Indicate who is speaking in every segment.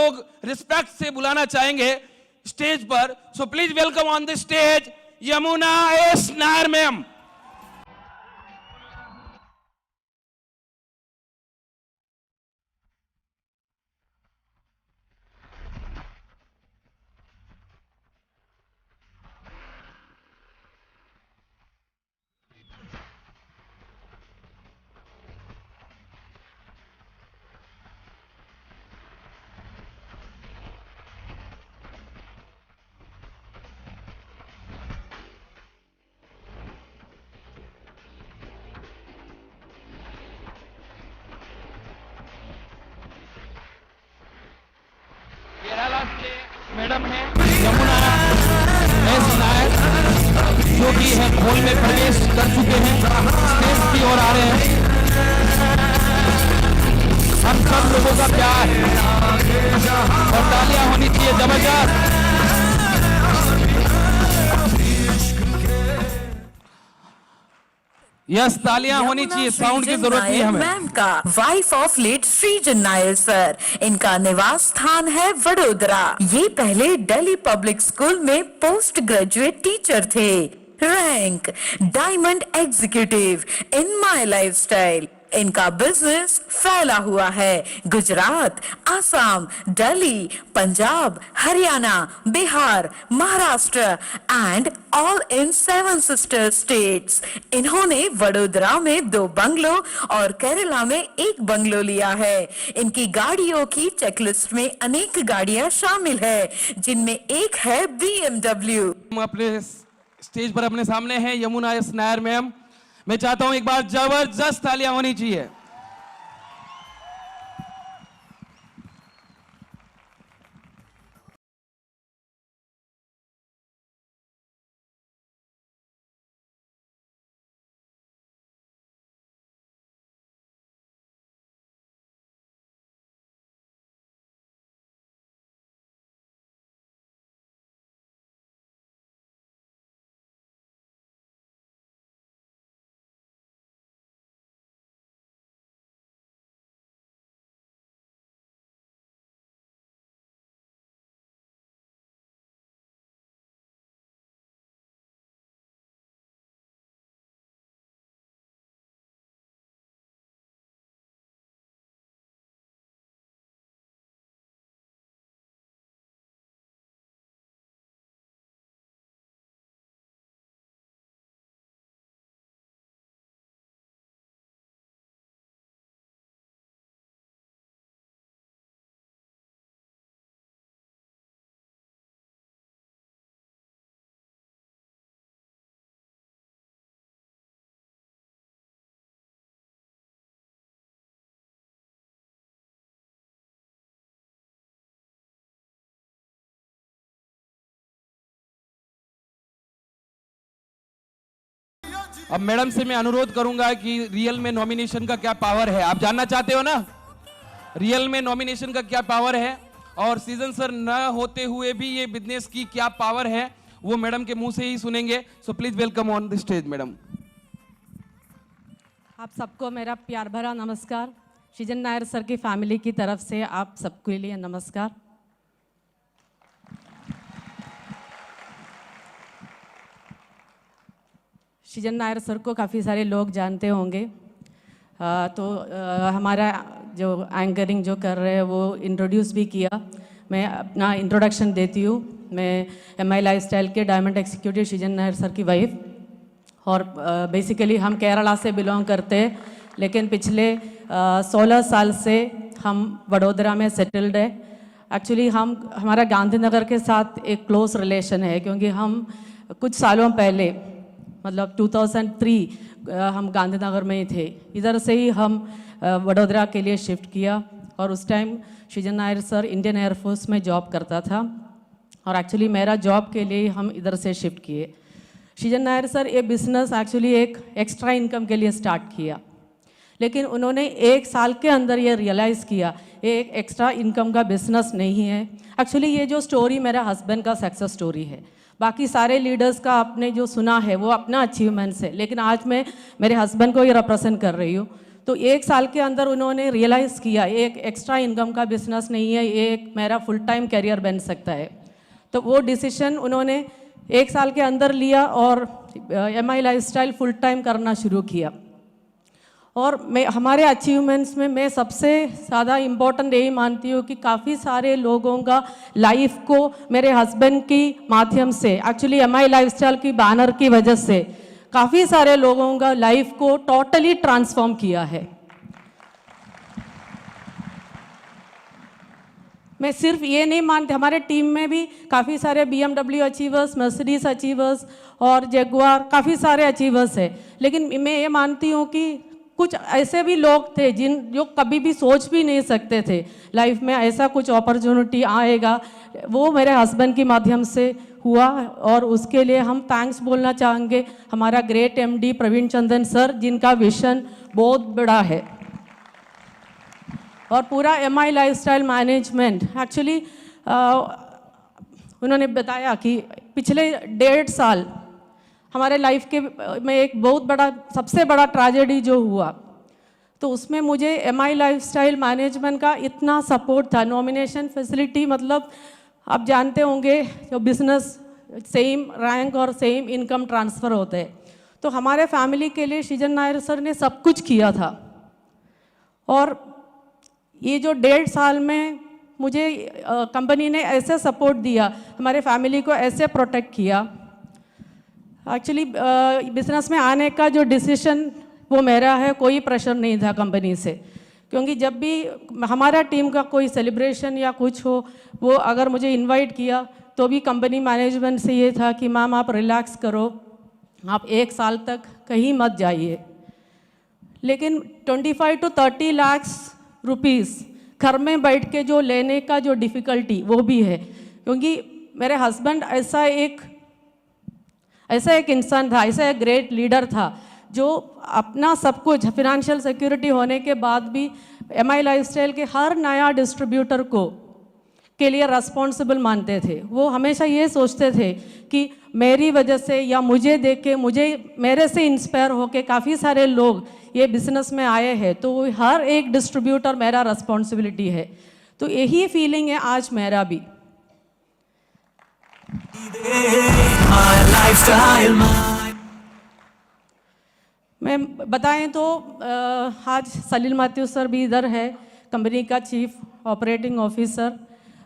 Speaker 1: लोग रिस्पेक्ट से बुलाना चाहेंगे स्टेज पर। So please welcome on the stage Yamuna S Nair ma'am. Madam है यमुना एस नायर, जो कि है हॉल में प्रवेश कर चुके हैं, स्टेज की ओर आ रहे हैं। हम सब लोगों का प्यार और तालियां होनी चाहिए जबरदस्त। यस, तालियां होनी चाहिए, साउंड की जरूरत नहीं है हमें।
Speaker 2: मैम का वाइफ ऑफ लेट सृजन नायर सर, इनका निवास स्थान है वडोदरा। ये पहले दिल्ली पब्लिक स्कूल में पोस्ट ग्रेजुएट टीचर थे। रैंक डायमंड एग्जीक्यूटिव इन माई लाइफस्टाइल। इनका बिजनेस फैला हुआ है Gujarat, Assam, Delhi, Punjab, Haryana, Bihar, Maharashtra and all in 7 sister states. इन्होंने वडोदरा में 2 बंगलो और केरला में 1 बंगलो लिया है। इनकी गाड़ियों की चेकलिस्ट में अनेक गाड़ियां शामिल है, जिनमें एक है BMW।
Speaker 1: हम अपने स्टेज पर अपने सामने हैं यमुना एस नायर मैम। मैं चाहता हूं एक बार जबरदस्त तालियां होनी चाहिए। अब मैडम से मैं अनुरोध करूंगा कि रियल में नॉमिनेशन का क्या पावर है, आप जानना चाहते हो ना, रियल में नॉमिनेशन का क्या पावर है और सीजन सर न होते हुए भी ये बिजनेस की क्या पावर है, वो मैडम के मुंह से ही सुनेंगे। So please welcome on the stage madam.
Speaker 3: आप सबको मेरा प्यार भरा नमस्कार। सृजन नायर सर की फैमिली की तरफ से आप सबके लिए नमस्कार। सृजन नायर सर को काफ़ी सारे लोग जानते होंगे, हमारा जो एंकरिंग जो कर रहे हैं वो इंट्रोड्यूस भी किया। मैं अपना इंट्रोडक्शन देती हूँ। मैं MI लाइफस्टाइल के डायमंड एग्जीक्यूटिव सृजन नायर सर की वाइफ, और बेसिकली हम केरला से बिलोंग करते हैं, लेकिन पिछले 16 साल से हम वडोदरा में सेटल्ड है। एक्चुअली हमारा गांधीनगर के साथ एक क्लोज रिलेशन है, क्योंकि हम कुछ सालों पहले मतलब 2003 हम गांधीनगर में ही थे। इधर से ही हम वडोदरा के लिए शिफ्ट किया, और उस टाइम सृजन नायर सर इंडियन एयरफोर्स में जॉब करता था, और एक्चुअली मेरा जॉब के लिए हम इधर से शिफ्ट किए। सृजन नायर सर ये बिज़नेस एक्चुअली एक एक्स्ट्रा इनकम के लिए स्टार्ट किया, लेकिन उन्होंने 1 साल के अंदर ये रियलाइज़ किया ये एक एक्स्ट्रा इनकम का बिज़नेस नहीं है। एक्चुअली ये जो स्टोरी मेरे हस्बैंड का सक्सेस स्टोरी है। बाकी सारे लीडर्स का आपने जो सुना है वो अपना अचीवमेंट्स है, लेकिन आज मैं मेरे हस्बैंड को ये रिप्रेजेंट कर रही हूँ। तो 1 साल के अंदर उन्होंने रियलाइज़ किया एक एक्स्ट्रा इनकम का बिजनेस नहीं है, ये एक मेरा फुल टाइम करियर बन सकता है। तो वो डिसीजन उन्होंने 1 साल के अंदर लिया और MI लाइफस्टाइल फुल टाइम करना शुरू किया। और मैं हमारे अचीवमेंट्स में मैं सबसे ज़्यादा इम्पोर्टेंट यही मानती हूँ कि काफ़ी सारे लोगों का लाइफ को मेरे हस्बैंड की माध्यम से, एक्चुअली MI लाइफस्टाइल की बैनर की वजह से काफ़ी सारे लोगों का लाइफ को टोटली ट्रांसफॉर्म किया है। मैं सिर्फ ये नहीं मानती, हमारे टीम में भी काफ़ी सारे BMW अचीवर्स, मर्सिडीज अचीवर्स और जगुआर काफ़ी सारे अचीवर्स हैं, लेकिन मैं ये मानती हूँ कि कुछ ऐसे भी लोग थे जो कभी भी सोच भी नहीं सकते थे लाइफ में ऐसा कुछ अपॉर्चुनिटी आएगा, वो मेरे हस्बैंड के माध्यम से हुआ और उसके लिए हम थैंक्स बोलना चाहेंगे हमारा ग्रेट MD प्रवीण चंदन सर, जिनका विजन बहुत बड़ा है। और पूरा MI लाइफस्टाइल मैनेजमेंट एक्चुअली उन्होंने बताया कि पिछले 1.5 साल हमारे लाइफ के में एक बहुत बड़ा सबसे बड़ा ट्रेजेडी जो हुआ, तो उसमें मुझे MI लाइफस्टाइल मैनेजमेंट का इतना सपोर्ट था। नॉमिनेशन फैसिलिटी मतलब आप जानते होंगे जो बिजनेस सेम रैंक और सेम इनकम ट्रांसफ़र होते हैं, तो हमारे फैमिली के लिए सृजन नायर सर ने सब कुछ किया था। और ये जो 1.5 साल में मुझे कंपनी ने ऐसे सपोर्ट दिया, हमारे फैमिली को ऐसे प्रोटेक्ट किया। एक्चुअली बिजनेस में आने का जो डिसीजन वो मेरा है, कोई प्रेशर नहीं था कंपनी से, क्योंकि जब भी हमारा टीम का कोई सेलिब्रेशन या कुछ हो, वो अगर मुझे इनवाइट किया तो भी कंपनी मैनेजमेंट से ये था कि मैम आप रिलैक्स करो, आप 1 साल तक कहीं मत जाइए। लेकिन 25 to 30 लाख रुपीस घर में बैठ के जो लेने का जो डिफ़िकल्टी वो भी है, क्योंकि मेरे हस्बैंड ऐसा एक इंसान था, ऐसा एक ग्रेट लीडर था जो अपना सब कुछ फिनेंशियल सिक्योरिटी होने के बाद भी MI लाइफस्टाइल के हर नया डिस्ट्रीब्यूटर के लिए रिस्पॉन्सिबल मानते थे। वो हमेशा ये सोचते थे कि मेरी वजह से या मुझे देख के मेरे से इंस्पायर होके काफ़ी सारे लोग ये बिजनेस में आए हैं, तो हर एक डिस्ट्रीब्यूटर मेरा रिस्पॉन्सिबिलिटी है। तो यही फीलिंग है आज मेरा भी। मैं बताएं तो आज सलील मैथ्यू सर भी इधर है, कंपनी का चीफ ऑपरेटिंग ऑफिसर।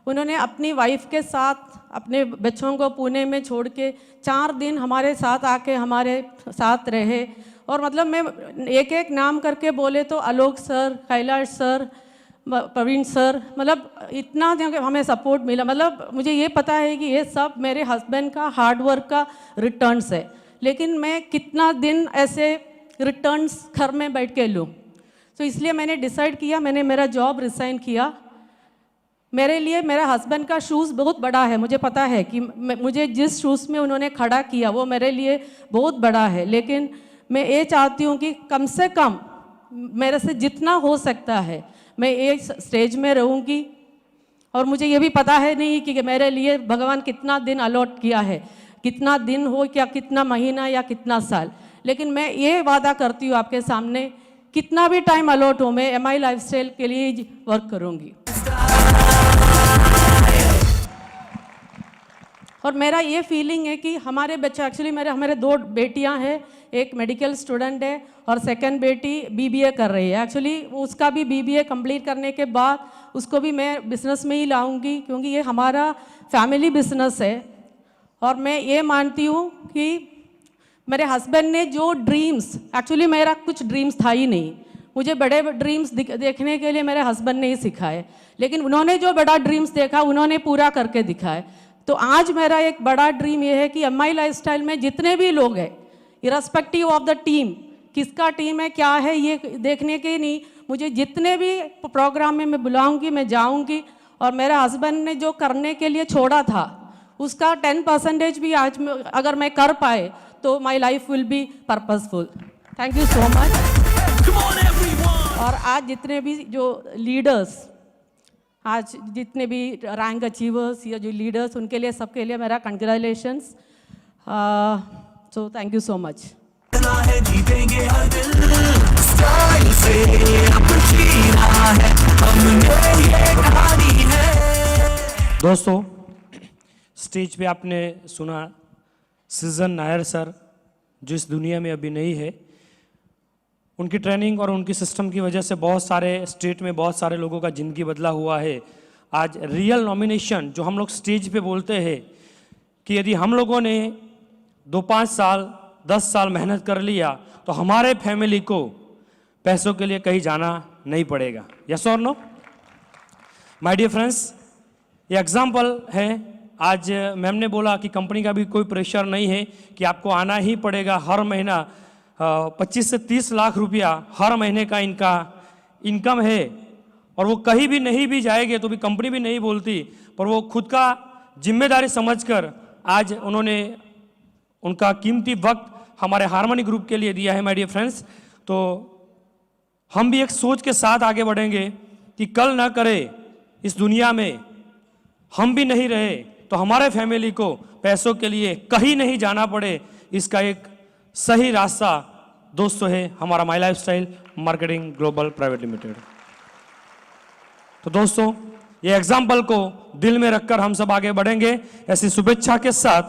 Speaker 3: उन्होंने अपनी वाइफ के साथ अपने बच्चों को पुणे में छोड़ के 4 दिन हमारे साथ आके हमारे साथ रहे। और मतलब मैं एक नाम करके बोले तो Alok sir, Kailash sir, Praveen sir, मतलब इतना हमें सपोर्ट मिला। मतलब मुझे ये पता है कि ये सब मेरे हस्बैंड का हार्डवर्क का रिटर्न्स है, लेकिन मैं कितना दिन ऐसे रिटर्न्स घर में बैठ के लूँ, तो इसलिए मैंने डिसाइड किया, मैंने मेरा जॉब रिसाइन किया। मेरे लिए मेरा हस्बैंड का शूज़ बहुत बड़ा है, मुझे पता है कि मुझे जिस शूज़ में उन्होंने खड़ा किया वो मेरे लिए बहुत बड़ा है, लेकिन मैं ये चाहती हूँ कि कम से कम मेरे से जितना हो सकता है मैं एक स्टेज में रहूँगी। और मुझे ये भी पता है नहीं कि मेरे लिए भगवान कितना दिन अलॉट किया है, कितना दिन हो, क्या कितना महीना या कितना साल, लेकिन मैं ये वादा करती हूँ आपके सामने, कितना भी टाइम अलॉट हो मैं MI लाइफस्टाइल के लिए वर्क करूँगी। और मेरा ये फीलिंग है कि हमारे बच्चे, एक्चुअली हमारे 2 बेटियां हैं, एक मेडिकल स्टूडेंट है और सेकंड बेटी BBA कर रही है। एक्चुअली उसका भी BBA कंप्लीट करने के बाद उसको भी मैं बिज़नेस में ही लाऊंगी, क्योंकि ये हमारा फैमिली बिजनेस है। और मैं ये मानती हूँ कि मेरे हस्बैंड ने जो ड्रीम्स, एक्चुअली मेरा कुछ ड्रीम्स था ही नहीं, मुझे बड़े ड्रीम्स देखने के लिए मेरे हस्बैंड ने ही सिखाए, लेकिन उन्होंने जो बड़ा ड्रीम्स देखा उन्होंने पूरा करके दिखाए। तो आज मेरा एक बड़ा ड्रीम ये है कि MI लाइफस्टाइल में जितने भी लोग हैं, इरस्पेक्टिव ऑफ द टीम, किसका टीम है क्या है ये देखने के नहीं, मुझे जितने भी प्रोग्राम में मैं बुलाऊंगी, मैं जाऊंगी। और मेरे हस्बैंड ने जो करने के लिए छोड़ा था उसका 10% भी आज अगर मैं कर पाए तो my life will be purposeful. Thank you so much. और आज जितने भी जो लीडर्स, आज जितने भी रैंक अचीवर्स या जो लीडर्स, उनके लिए सबके लिए मेरा congratulations. So thank you so much.
Speaker 4: Style से अब जीना है हमने ये कहानी है।
Speaker 5: दोस्तों, स्टेज पे आपने सुना सृजन नायर सर, जो इस दुनिया में अभी नहीं है। उनकी ट्रेनिंग और उनकी सिस्टम की वजह से बहुत सारे स्टेट में बहुत सारे लोगों का ज़िंदगी बदला हुआ है। आज रियल नॉमिनेशन जो हम लोग स्टेज पे बोलते हैं कि यदि हम लोगों ने 2-5 साल 10 साल मेहनत कर लिया तो हमारे फैमिली को पैसों के लिए कहीं जाना नहीं पड़ेगा। यस और नो? माय डियर फ्रेंड्स, ये एग्जाम्पल है। आज मैम ने बोला कि कंपनी का भी कोई प्रेशर नहीं है कि आपको आना ही पड़ेगा। हर महीना 25 से 30 लाख रुपया हर महीने का इनका इनकम है, और वो कहीं भी नहीं भी जाएंगे तो भी कंपनी भी नहीं बोलती, पर वो खुद का जिम्मेदारी समझकर आज उन्होंने उनका कीमती वक्त हमारे हार्मनी ग्रुप के लिए दिया है। माय डियर फ्रेंड्स, तो हम भी एक सोच के साथ आगे बढ़ेंगे कि कल ना करे इस दुनिया में हम भी नहीं रहे तो हमारे फैमिली को पैसों के लिए कहीं नहीं जाना पड़े। इसका एक सही रास्ता दोस्तों है हमारा my life style marketing global private limited. तो दोस्तों, ये एग्जाम्पल को दिल में रखकर हम सब आगे बढ़ेंगे। ऐसी शुभेच्छा के साथ